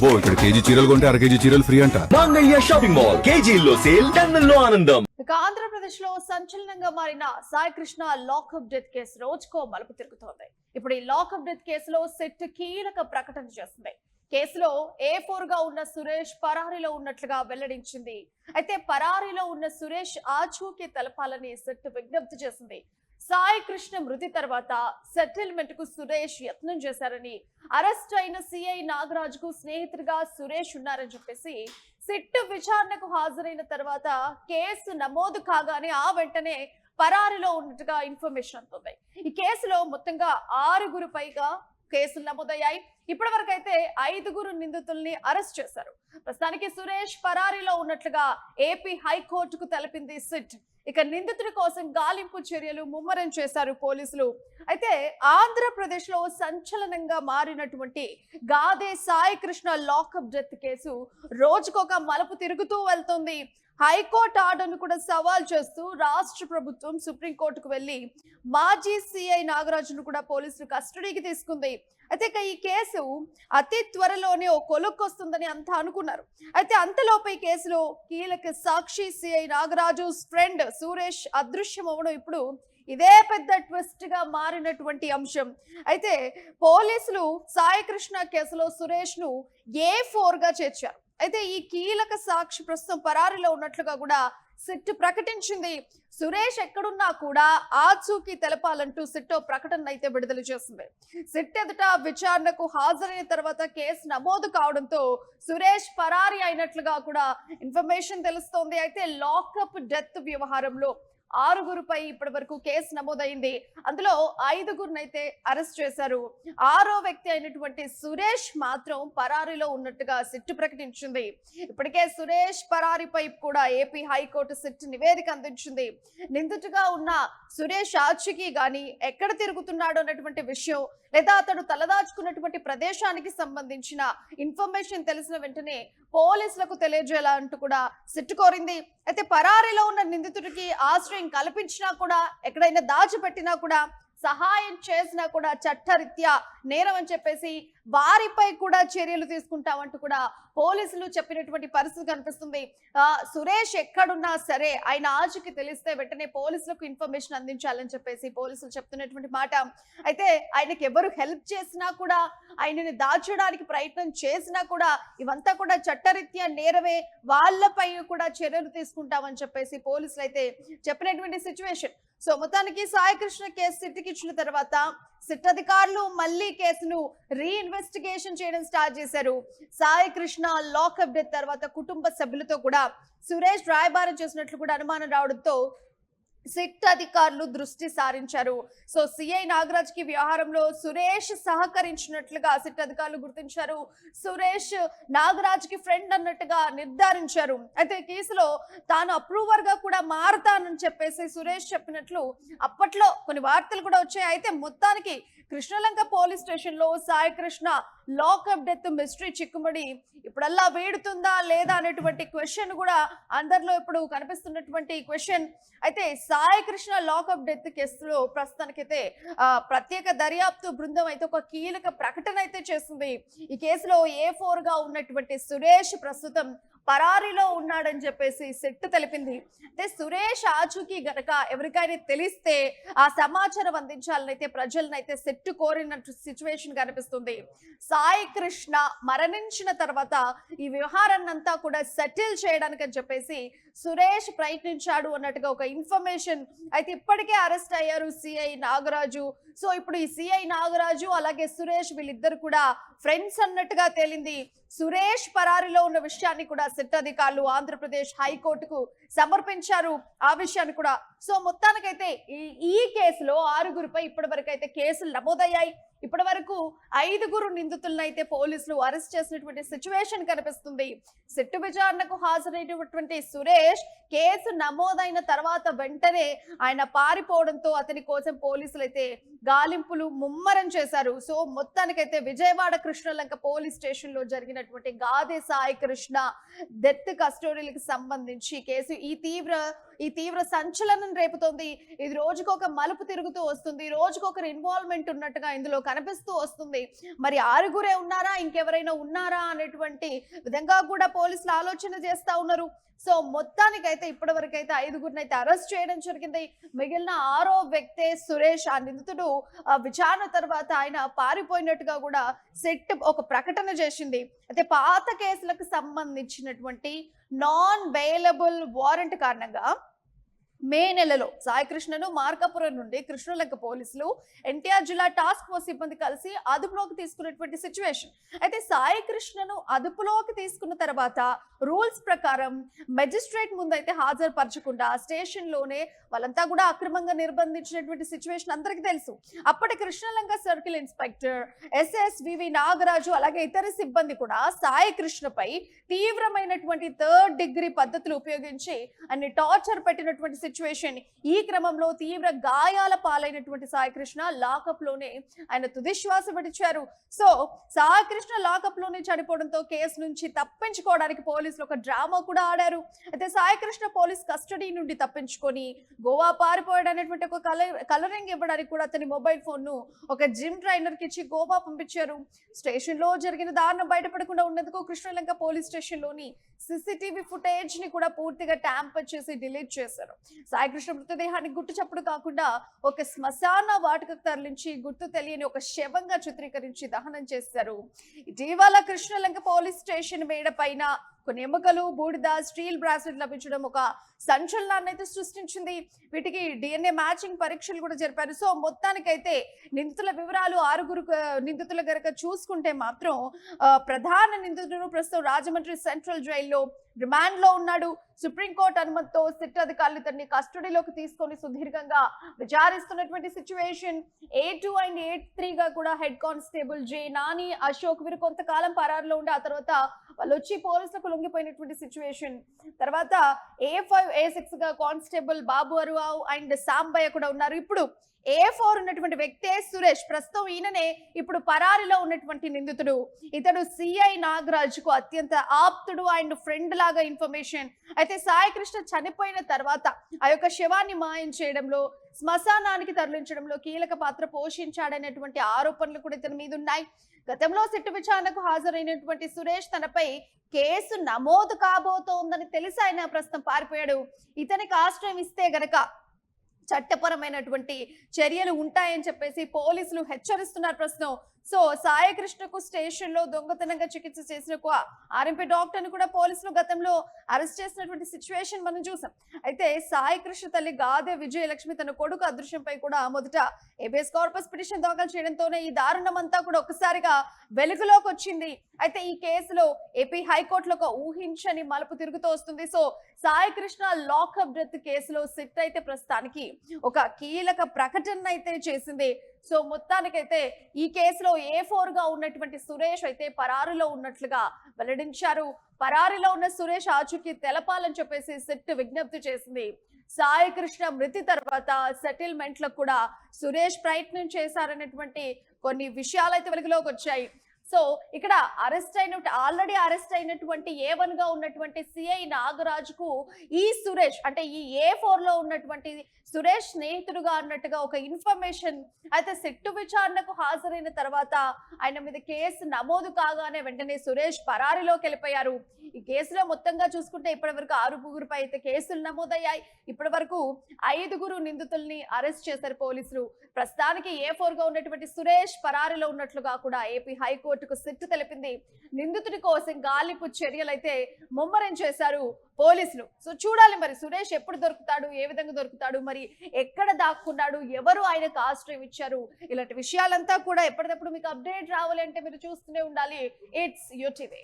అబ్బో ఇక్కడ కేజీ చీరలు కొంటే అర కేజీ చీరలు ఫ్రీ అంట. మంగళ్య షాపింగ్ మాల్ కేజీల్లో సేల్ టన్నుల్లో ఆనందం. ఇక ఆంధ్రప్రదేశ్ లో సంచలనంగా మారిన Sai Krishna lockup death case రోజుకో మలుపు తిరుగుతోంది. ఇప్పుడు ఈ లాకప్ డెత్ కేసులో సిట్ కీలక ప్రకటన చేస్తుంది. కేసులో A4 గా ఉన్న సురేష్ పరారీలో ఉన్నట్లుగా వెల్లడించింది. అయితే పరారీలో ఉన్న సురేష్ ఆచూకీ తెలపాలని సిట్ విజ్ఞప్తి చేసింది. సాయి కృష్ణ మృతి తర్వాత సెటిల్మెంట్ కు సురేష్ యత్నం చేశారని, అరెస్ట్ అయిన సిఐ నాగరాజ్ కు స్నేహితుడిగా సురేష్ ఉన్నారని చెప్పేసి సిట్ విచారణకు హాజరైన తర్వాత కేసు నమోదు కాగానే ఆ వెంటనే పరారీలో ఉన్నట్టుగా ఇన్ఫర్మేషన్ అందుతుంది. ఈ కేసులో మొత్తంగా 6 పైగా కేసులు నమోదయ్యాయి. ఇప్పటి వరకు అయితే 5 నిందితుల్ని అరెస్ట్ చేశారు. ప్రస్తుతానికి సురేష్ పరారీలో ఉన్నట్లుగా ఏపీ హైకోర్టుకు తెలిపింది సిట్. ఇక నిందితుడి కోసం గాలింపు చర్యలు ముమ్మరం చేశారు పోలీసులు. అయితే ఆంధ్రప్రదేశ్ లో సంచలనంగా మారినటువంటి Gade Sai Krishna lockup death case రోజుకొక మలుపు తిరుగుతూ వెళ్తుంది. హైకోర్టు ఆర్డర్ను కూడా సవాల్ చేస్తూ రాష్ట్ర ప్రభుత్వం సుప్రీంకోర్టుకు వెళ్లి మాజీ సిఐ నాగరాజును కూడా పోలీసులు కస్టడీకి తీసుకుంది. అయితే ఈ కేసు అతి త్వరలోనే ఓ కొలుక్కొస్తుందని అంతా అనుకున్నారు. అయితే అంతలోపై కేసులో కీలక సాక్షి సిఐ నాగరాజు ఫ్రెండ్ సురేష్ అదృశ్యం అవ్వడం ఇప్పుడు ఇదే పెద్ద ట్విస్ట్ గా మారినటువంటి అంశం. అయితే పోలీసులు సాయి కృష్ణ కేసులో సురేష్ ను A4 గా చేర్చారు. అయితే ఈ కీలక సాక్షి ప్రస్తుతం పరారీలో ఉన్నట్లుగా కూడా సిట్ ప్రకటించింది. సురేష్ ఎక్కడున్నా కూడా ఆచూకీ తెలపాలంటూ సిట్ ప్రకటన అయితే విడుదల చేసింది. సిట్ ఎదుట విచారణకు హాజరైన తర్వాత కేసు నమోదు కావడంతో సురేష్ పరారీ అయినట్లుగా కూడా ఇన్ఫర్మేషన్ తెలుస్తోంది. అయితే లాకప్ డెత్ వ్యవహారంలో 6 ఇప్పటి వరకు కేసు నమోదైంది. అందులో 5 అయితే అరెస్ట్ చేశారు. 6వ వ్యక్తి అయినటువంటి సురేష్ మాత్రం పరారీలో ఉన్నట్టుగా సిట్ ప్రకటించింది. ఇప్పటికే సురేష్ పరారీపై కూడా ఏపీ హైకోర్టు సిట్ నివేదిక అందించింది. నిందితుగా ఉన్న సురేష్ ఆచూకీ గాని ఎక్కడ తిరుగుతున్నాడు అన్నటువంటి విషయం, లేదా అతడు తలదాచుకున్నటువంటి ప్రదేశానికి సంబంధించిన ఇన్ఫర్మేషన్ తెలిసిన వెంటనే పోలీసులకు తెలియజేయాలా అంటూ కూడా సిట్ కోరింది. అయితే పరారీలో ఉన్న నిందితుడికి ఆశ్రయం కల్పించినా కూడా, ఎక్కడైనా దాచిపెట్టినా కూడా, సహాయం చేసినా కూడా చట్టరీత్యా నేరం అని చెప్పేసి వారిపై కూడా చర్యలు తీసుకుంటామంటూ కూడా పోలీసులు చెప్పినటువంటి పరిస్థితి కనిపిస్తుంది. సురేష్ ఎక్కడున్నా సరే ఆయన ఆచూకీ తెలిస్తే వెంటనే పోలీసులకు ఇన్ఫర్మేషన్ అందించాలని చెప్పేసి పోలీసులు చెప్తున్నటువంటి మాట. అయితే ఆయనకి ఎవరు హెల్ప్ చేసినా కూడా, ఆయనని దాచడానికి ప్రయత్నం చేసినా కూడా ఇవంతా కూడా చట్టరీత్యా నేరమే, వాళ్ళపై కూడా చర్యలు తీసుకుంటామని చెప్పేసి పోలీసులు అయితే చెప్పినటువంటి సిచ్యువేషన్. సో మొత్తానికి సాయి కృష్ణ కేసు సిట్కి ఇచ్చిన తర్వాత సిట్ అధికారులు మళ్ళీ కేసును రీఇన్వెస్టిగేషన్ చేయడం స్టార్ట్ చేశారు. సాయి కృష్ణ లాకప్ డెత్ తర్వాత కుటుంబ సభ్యులతో కూడా సురేష్ రాయబారం చేసినట్లు కూడా అనుమానం రావడంతో సిట్ అధికారులు దృష్టి సారించారు. సో సిఐ నాగరాజ్ కి వ్యవహారంలో సురేష్ సహకరించినట్లుగా సిట్ అధికారులు గుర్తించారు. సురేష్ నాగరాజ్ కి ఫ్రెండ్ అన్నట్టుగా నిర్ధారించారు. అయితే కేసులో తాను అప్రూవర్ గా కూడా మారతానని చెప్పేసి సురేష్ చెప్పినట్లు అప్పట్లో కొన్ని వార్తలు కూడా వచ్చాయి. అయితే మొత్తానికి కృష్ణలంక పోలీస్ స్టేషన్ లో Sai Krishna lockup death mystery చిక్కుముడి ఇప్పుడల్లా వేడుతుందా లేదా అనేటువంటి క్వశ్చన్ కూడా అందరిలో ఇప్పుడు కనిపిస్తున్నటువంటి క్వశ్చన్. అయితే సాయి కృష్ణ లాకప్ డెత్ కేసులో ప్రస్తుతానికైతే ప్రత్యేక దర్యాప్తు బృందం అయితే ఒక కీలక ప్రకటన అయితే చేస్తుంది. ఈ కేసులో A4 గా ఉన్నటువంటి సురేష్ ప్రస్తుతం పరారీలో ఉన్నాడని చెప్పేసి సిట్ తెలిపింది. అంటే సురేష్ ఆచూకీ గనక ఎవరికైనా తెలిస్తే ఆ సమాచారం అందించాలని అయితే ప్రజలనైతే సిట్ కోరినట్టు సిచ్యువేషన్ కనిపిస్తుంది. సాయి కృష్ణ మరణించిన తర్వాత ఈ వ్యవహారాన్ని అంతా కూడా సెటిల్ చేయడానికి అని చెప్పేసి సురేష్ ప్రయత్నించాడు అన్నట్టుగా ఒక ఇన్ఫర్మేషన్. అయితే ఇప్పటికే అరెస్ట్ అయ్యారు సిఐ నాగరాజు. సో ఇప్పుడు ఈ సిఐ నాగరాజు అలాగే సురేష్ వీళ్ళిద్దరు కూడా ఫ్రెండ్స్ అన్నట్టుగా తేలింది. సురేష్ పరారీలో ఉన్న విషయాన్ని కూడా సిట్ అధికారులు ఆంధ్రప్రదేశ్ హైకోర్టుకు సమర్పించారు ఆ విషయాన్ని కూడా. సో మొత్తానికైతే ఈ కేసులో 6 ఇప్పటి వరకు అయితే కేసులు నమోదయ్యాయి. ఇప్పటి వరకు 5 నిందితులను అయితే పోలీసులు అరెస్ట్ చేసినటువంటి సిచ్యువేషన్ కనిపిస్తుంది. సిట్టు విచారణకు హాజరైనటువంటి సురేష్ కేసు నమోదైన తర్వాత వెంటనే ఆయన పారిపోవడంతో అతని కోసం పోలీసులు అయితే గాలింపులు ముమ్మరం చేశారు. సో మొత్తానికైతే విజయవాడ కృష్ణలంక పోలీస్ స్టేషన్ లో జరిగినటువంటి గాదే సాయి కృష్ణ డెత్ కస్టోడీలకు సంబంధించి కేసు ఈ తీవ్ర సంచలనం రేపుతోంది. ఇది రోజుకొక మలుపు తిరుగుతూ వస్తుంది, రోజుకొకరు ఇన్వాల్వ్మెంట్ ఉన్నట్టుగా ఇందులో కనిపిస్తూ వస్తుంది. మరి 6గురే ఉన్నారా, ఇంకెవరైనా ఉన్నారా అనేటువంటి విధంగా కూడా పోలీసులు ఆలోచన చేస్తా ఉన్నారు. సో మొత్తానికైతే ఇప్పటి వరకు అయితే 5గురిని అయితే అరెస్ట్ చేయడం జరిగింది. మిగిలిన 6వ వ్యక్తే సురేష్. ఆ నిందితుడు విచారణ తర్వాత ఆయన పారిపోయినట్టుగా కూడా సెట్ ఒక ప్రకటన చేసింది. అయితే పాత కేసులకు సంబంధించినటువంటి నాన్ బెయిలబుల్ వారెంట్ కారణంగా మే నెలలో సాయికృష్ణను మార్కాపురం నుండి కృష్ణలంక పోలీసులు ఎన్టీఆర్ జిల్లా టాస్క్ ఫోర్స్ సిబ్బంది కలిసి అదుపులోకి తీసుకున్నటువంటి సిచ్యువేషన్. అయితే సాయికృష్ణను అదుపులోకి తీసుకున్న తర్వాత రూల్స్ ప్రకారం మెజిస్ట్రేట్ ముందు అయితే హాజరుపరచకుండా స్టేషన్ లోనే వాళ్ళంతా కూడా అక్రమంగా నిర్బంధించినటువంటి సిచ్యువేషన్ అందరికీ తెలుసు. అప్పటి Krishnalanka circle inspector SSVV Nagaraju అలాగే ఇతర సిబ్బంది కూడా సాయికృష్ణపై తీవ్రమైనటువంటి 3rd డిగ్రీ పద్ధతులు ఉపయోగించి అన్ని టార్చర్ పెట్టినటువంటి సిచ్యువేషన్. ఈ క్రమంలో తీవ్ర గాయాల పాలైనటువంటి సాయికృష్ణ లాకప్ లోనే ఆయన తుది శ్వాస విడిచారు. సో సాయికృష్ణ లాకప్ లోనే చనిపోవడంతో కేసు నుంచి తప్పించుకోవడానికి పోలీసులు ఒక డ్రామా కూడా ఆడారు. అయితే సాయికృష్ణ పోలీస్ కస్టడీ నుండి తప్పించుకొని గోవా పారిపోయాడు అనేటువంటి ఒక కలరింగ్ ఇవ్వడానికి కూడా అతని మొబైల్ ఫోన్ ను ఒక జిమ్ ట్రైనర్ కి ఇచ్చి గోవా పంపించారు. స్టేషన్ లో జరిగిన దారుణం బయటపడకుండా ఉన్నందుకు కృష్ణలంక పోలీస్ స్టేషన్ లోని CCTV ఫుటేజ్ ని కూడా పూర్తిగా ట్యాంపర్ చేసి డిలీట్ చేశారు. సాయికృష్ణ మృతదేహాన్ని గుట్టు చప్పుడు కాకుండా ఒక శ్మశాన వాటికకు తరలించి గుర్తు తెలియని ఒక శవంగా చిత్రీకరించి దహనం చేశారు. ఇటీవల కృష్ణలంక పోలీస్ స్టేషన్ మేడ పైన కొన్ని ఎముకలు, బూడిద, స్టీల్ బ్రాస్లెట్ లభించడం ఒక సంచలనాన్ని అయితే సృష్టించింది. వీటికి DNA మ్యాచింగ్ పరీక్షలు కూడా జరిపారు. సో మొత్తానికైతే నిందితుల వివరాలు 6గురు నిందితుల గనక చూసుకుంటే మాత్రం ప్రధాన నిందితుడు ప్రస్తుతం రాజమండ్రి సెంట్రల్ జైల్లో రిమాండ్ లో ఉన్నాడు. సుప్రీంకోర్టు అనుమతితో సిట్ అధికారులు ఇతన్ని కస్టడీలోకి తీసుకొని సుదీర్ఘంగా విచారిస్తున్నటువంటి సిచ్యువేషన్. A2 అండ్ A3 గా కూడా head constable J Nani, Ashok వీరు కొంతకాలం పరారులో ఉండి ఆ తర్వాత వాళ్ళు వచ్చి పోలీసులకు లొంగిపోయినటువంటి సిచ్యువేషన్. తర్వాత A5, A6 గా కానిస్టేబుల్ బాబు అరువావ్ అండ్ సాంబయ్య కూడా ఉన్నారు. ఇప్పుడు A4 ఉన్నటువంటి వ్యక్తే సురేష్. ప్రస్తుతం ఈయననే ఇప్పుడు పరారిలో ఉన్నటువంటి నిందితుడు. ఇతడు CI నాగరాజుకు అత్యంత ఆప్తుడు అండ్ ఫ్రెండ్ లాగా ఇన్ఫర్మేషన్. అయితే సాయికృష్ణ చనిపోయిన తర్వాత ఆ యొక్క శవాన్ని మాయం చేయడంలో, శ్మశానానికి తరలించడంలో కీలక పాత్ర పోషించాడనేటువంటి ఆరోపణలు కూడా ఇతని మీద ఉన్నాయి. గతంలో సిట్టు విచారణకు హాజరైనటువంటి సురేష్ తనపై కేసు నమోదు కాబోతోందని తెలిసి ఆయన ప్రస్తుతం పారిపోయాడు. ఇతనికి ఆశ్రయం ఇస్తే గనక చట్టపరమైనటువంటి చర్యలు ఉంటాయని చెప్పేసి పోలీసులు హెచ్చరిస్తున్నారు ప్రస్తుతం. సో సాయికృష్ణకు స్టేషన్ లో దొంగతనంగా చికిత్స చేసిన ఒక RMP డాక్టర్ ని కూడా పోలీసులు గతంలో అరెస్ట్ చేసినటువంటి సిచ్యువేషన్ మనం చూసాం. అయితే సాయికృష్ణ తల్లి గాదే విజయలక్ష్మి తన కొడుకు అదృశ్యంపై కూడా మొదట హేబియస్ కార్పస్ పిటిషన్ దాఖలు చేయడంతోనే ఈ దారుణం అంతా కూడా ఒకసారిగా వెలుగులోకి వచ్చింది. అయితే ఈ కేసులో ఏపీ హైకోర్టులో ఒక ఊహించని మలుపు తిరుగుతూ వస్తుంది. సో సాయికృష్ణ లాకప్ డెత్ కేసులో సిట్ అయితే ప్రస్తుతానికి ఒక కీలక ప్రకటన అయితే చేసింది. సో మొత్తానికైతే ఈ కేసులో A4 గా ఉన్నటువంటి సురేష్ అయితే పరారులో ఉన్నట్లుగా వెల్లడించారు. పరారిలో ఉన్న సురేష్ ఆచూకీ తెలపాలని చెప్పేసి సిట్ విజ్ఞప్తి చేసింది. సాయికృష్ణ మృతి తర్వాత సెటిల్మెంట్లకు కూడా సురేష్ ప్రయత్నం చేశారనేటువంటి కొన్ని విషయాలు అయితే వెలుగులోకి వచ్చాయి. సో ఇక్కడ ఆల్రెడీ అరెస్ట్ అయినటువంటి A1 గా ఉన్నటువంటి CI నాగరాజుకు ఈ సురేష్ అంటే ఈ A4 లో ఉన్నటువంటి సురేష్ స్నేహితుడుగా అన్నట్టుగా ఒక ఇన్ఫర్మేషన్ అయితే సిట్టు విచారణకు హాజరైన తర్వాత ఆయన మీద కేసు నమోదు కాగానే వెంటనే సురేష్ పరారిలోకి వెళ్ళిపోయారు. ఈ కేసులో మొత్తంగా చూసుకుంటే ఇప్పటి వరకు 6గురిపై అయితే కేసులు నమోదయ్యాయి. ఇప్పటి వరకు 5గురు నిందితుల్ని అరెస్ట్ చేశారు పోలీసులు. ప్రస్తుతానికి A4 గా ఉన్నటువంటి సురేష్ పరారిలో ఉన్నట్లుగా కూడా ఏపీ హైకోర్టుకు సిట్ తెలిపింది. నిందితుడి కోసం గాలింపు చర్యలు అయితే ముమ్మరం చేశారు పోలీసులు. సో చూడాలి మరి సురేష్ ఎప్పుడు దొరుకుతాడు, ఏ విధంగా దొరుకుతాడు, మరి ఎక్కడ దాక్కున్నాడు, ఎవరు ఆయనకు ఆశ్రయం ఇచ్చారు, ఇలాంటి విషయాలంతా కూడా ఎప్పటికప్పుడు మీకు అప్డేట్ రావాలంటే మీరు చూస్తూనే ఉండాలి. It's UTV.